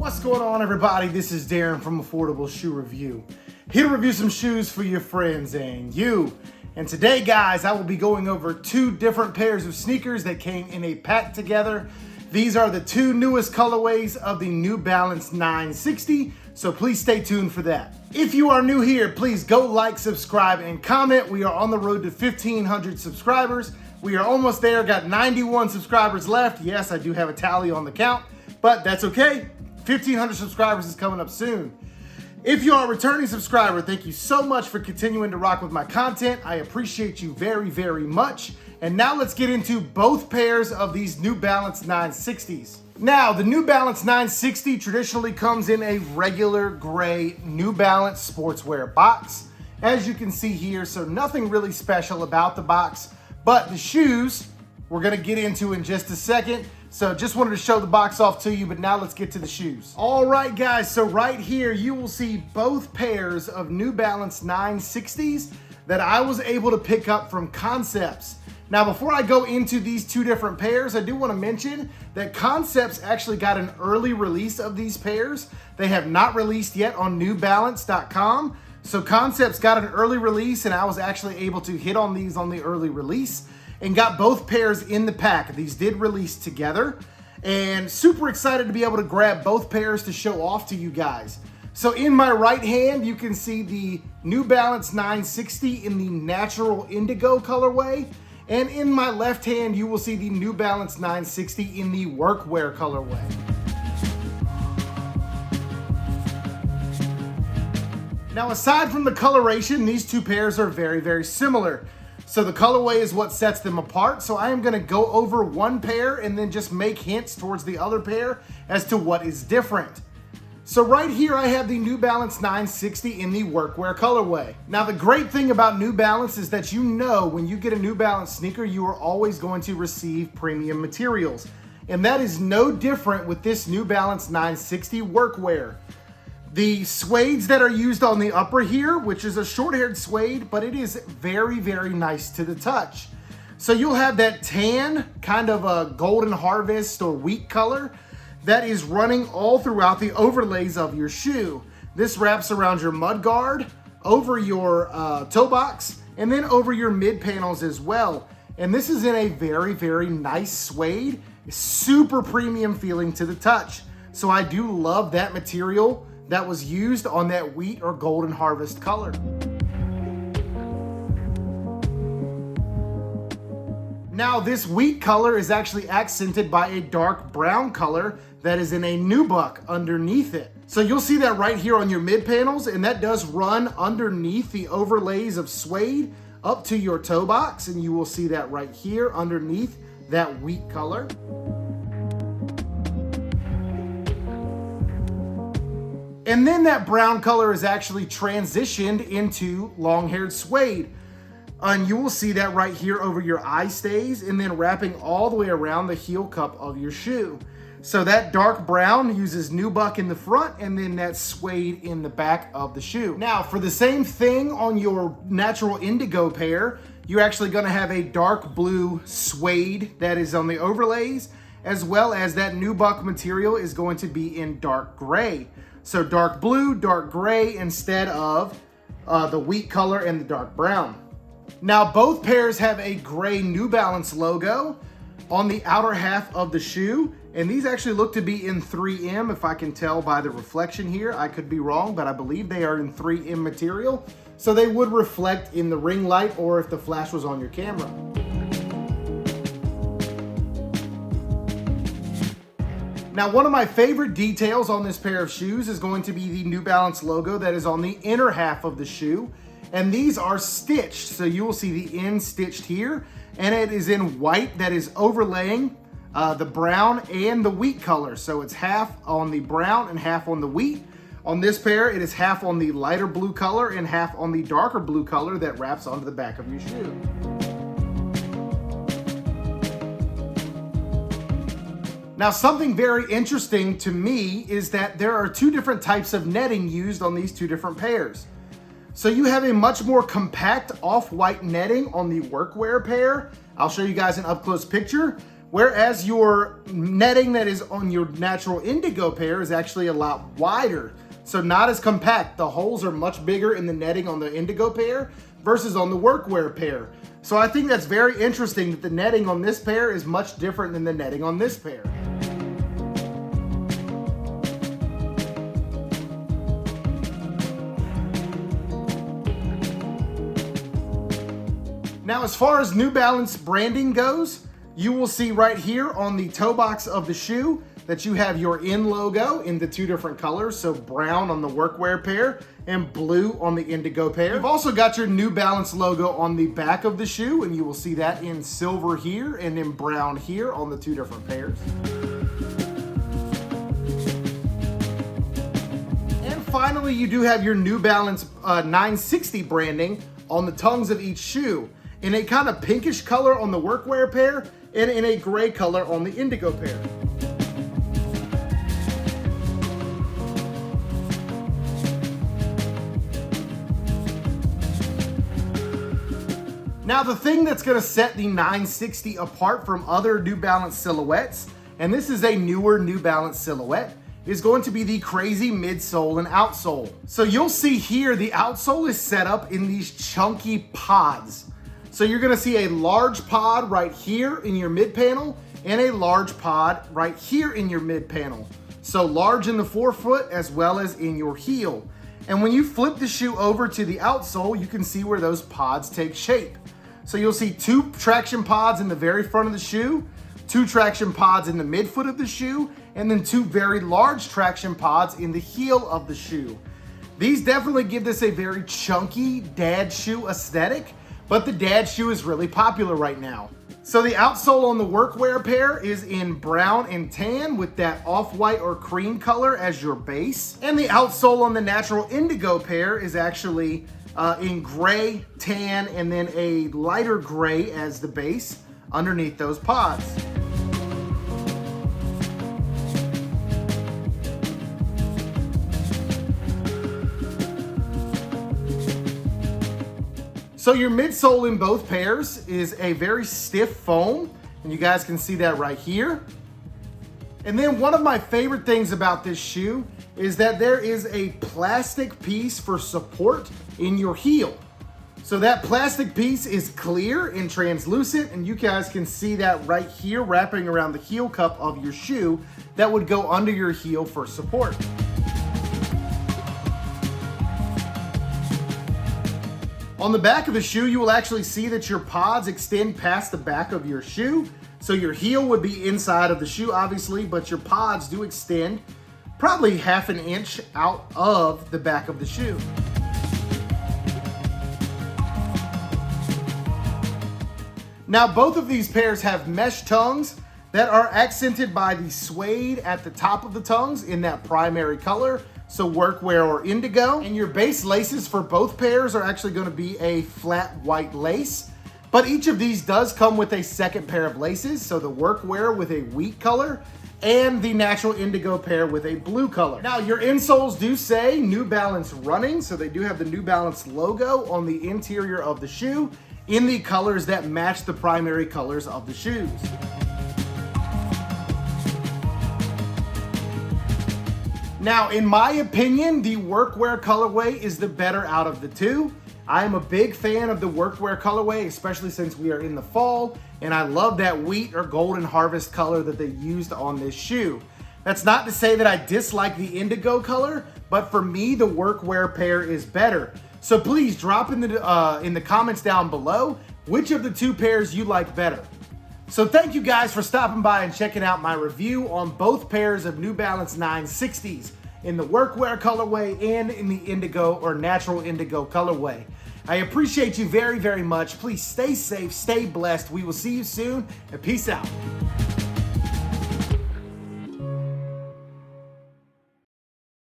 What's going on, everybody? This is Darren from Affordable Shoe Review. Here to review some shoes for your friends and you. And today, guys, I will be going over two different pairs of sneakers that came in a pack together. These are the two newest colorways of the New Balance 960, so please stay tuned for that. If you are new here, please go like, subscribe, and comment. We are on the road to 1,500 subscribers. We are almost there, got 91 subscribers left. Yes, I do have a tally on the count, but that's okay. 1,500 subscribers is coming up soon. If you are a returning subscriber, thank you so much for continuing to rock with my content. I appreciate you very, very much. And now let's get into both pairs of these New Balance 960s. Now, the New Balance 960 traditionally comes in a regular gray New Balance sportswear box, as you can see here, so nothing really special about the box, but the shoes we're gonna get into in just a second. So just wanted to show the box off to you, but now let's get to the shoes. All right, guys, so right here, you will see both pairs of New Balance 960s that I was able to pick up from Concepts. Now, before I go into these two different pairs, I do want to mention that Concepts actually got an early release of these pairs. They have not released yet on newbalance.com. So Concepts got an early release, and I was actually able to hit on these on the early release and got both pairs in the pack. These did release together, and super excited to be able to grab both pairs to show off to you guys. So in my right hand, you can see the New Balance 960 in the natural indigo colorway. And in my left hand, you will see the New Balance 960 in the workwear colorway. Now, aside from the coloration, these two pairs are very, very similar. So the colorway is what sets them apart. So I am gonna go over one pair and then just make hints towards the other pair as to what is different. So right here, I have the New Balance 960 in the workwear colorway. Now, the great thing about New Balance is that you know when you get a New Balance sneaker, you are always going to receive premium materials. And that is no different with this New Balance 960 workwear. The suedes that are used on the upper here, which is a short-haired suede, but it is very, very nice to the touch. So you'll have that tan, kind of a golden harvest or wheat color that is running all throughout the overlays of your shoe. This wraps around your mud guard, over your toe box, and then over your mid panels as well. And this is in a very, very nice suede, super premium feeling to the touch. So I do love that material that was used on that wheat or golden harvest color. Now, this wheat color is actually accented by a dark brown color that is in a nubuck underneath it. So you'll see that right here on your mid panels, and that does run underneath the overlays of suede up to your toe box, and you will see that right here underneath that wheat color. And then that brown color is actually transitioned into long-haired suede. And you will see that right here over your eye stays and then wrapping all the way around the heel cup of your shoe. So that dark brown uses nubuck in the front and then that suede in the back of the shoe. Now, for the same thing on your natural indigo pair, you're actually gonna have a dark blue suede that is on the overlays, as well as that nubuck material is going to be in dark gray. So dark blue, dark gray instead of the wheat color and the dark brown. Now, both pairs have a gray New Balance logo on the outer half of the shoe. And these actually look to be in 3M, if I can tell by the reflection here. I could be wrong, but I believe they are in 3M material. So they would reflect in the ring light or if the flash was on your camera. Now, one of my favorite details on this pair of shoes is going to be the New Balance logo that is on the inner half of the shoe. And these are stitched. So you will see the end stitched here, and it is in white that is overlaying the brown and the wheat color. So it's half on the brown and half on the wheat. On this pair, it is half on the lighter blue color and half on the darker blue color that wraps onto the back of your shoe. Now, something very interesting to me is that there are two different types of netting used on these two different pairs. So you have a much more compact off-white netting on the workwear pair. I'll show you guys an up-close picture. whereas your netting that is on your natural Indigo pair is actually a lot wider. So not as compact. The holes are much bigger in the netting on the Indigo pair versus on the Workwear pair. So I think that's very interesting that the netting on this pair is much different than the netting on this pair. Now, as far as New Balance branding goes, you will see right here on the toe box of the shoe that you have your In logo in the two different colors. So brown on the Workwear pair and blue on the Indigo pair. You've also got your New Balance logo on the back of the shoe, and you will see that in silver here and in brown here on the two different pairs. And finally, you do have your New Balance 960 branding on the tongues of each shoe in a kind of pinkish color on the Workwear pair and in a gray color on the Indigo pair. Now, the thing that's going to set the 960 apart from other New Balance silhouettes, and this is a newer New Balance silhouette, is going to be the crazy midsole and outsole. So you'll see here the outsole is set up in these chunky pods. So you're going to see a large pod right here in your mid panel and a large pod right here in your mid panel. So large in the forefoot as well as in your heel. And when you flip the shoe over to the outsole, you can see where those pods take shape. So you'll see two traction pods in the very front of the shoe, two traction pods in the midfoot of the shoe, and then two very large traction pods in the heel of the shoe. These definitely give this a very chunky dad shoe aesthetic, but the dad shoe is really popular right now. So the outsole on the Workwear pair is in brown and tan with that off-white or cream color as your base. And the outsole on the natural Indigo pair is actually in gray, tan, and then a lighter gray as the base underneath those pods. So your midsole in both pairs is a very stiff foam, and you guys can see that right here. And then one of my favorite things about this shoe is that there is a plastic piece for support in your heel. So that plastic piece is clear and translucent, and you guys can see that right here wrapping around the heel cup of your shoe that would go under your heel for support. On the back of the shoe, you will actually see that your pods extend past the back of your shoe. So your heel would be inside of the shoe, obviously, but your pods do extend probably ½ an inch out of the back of the shoe. Now, both of these pairs have mesh tongues that are accented by the suede at the top of the tongues in that primary color. So Workwear or Indigo. And your base laces for both pairs are actually going to be a flat white lace. But each of these does come with a second pair of laces. So the Workwear with a wheat color and the natural Indigo pair with a blue color. Now your insoles do say New Balance running. So they do have the New Balance logo on the interior of the shoe in the colors that match the primary colors of the shoes. Now, in my opinion, the Workwear colorway is the better out of the two. I am a big fan of the Workwear colorway, especially since we are in the fall, and I love that wheat or golden harvest color that they used on this shoe. That's not to say that I dislike the Indigo color, but for me, the Workwear pair is better. So please drop in the comments down below which of the two pairs you like better. So thank you guys for stopping by and checking out my review on both pairs of New Balance 960s in the Workwear colorway and in the Indigo or natural Indigo colorway. I appreciate you very, very much. Please stay safe, stay blessed. We will see you soon, and peace out.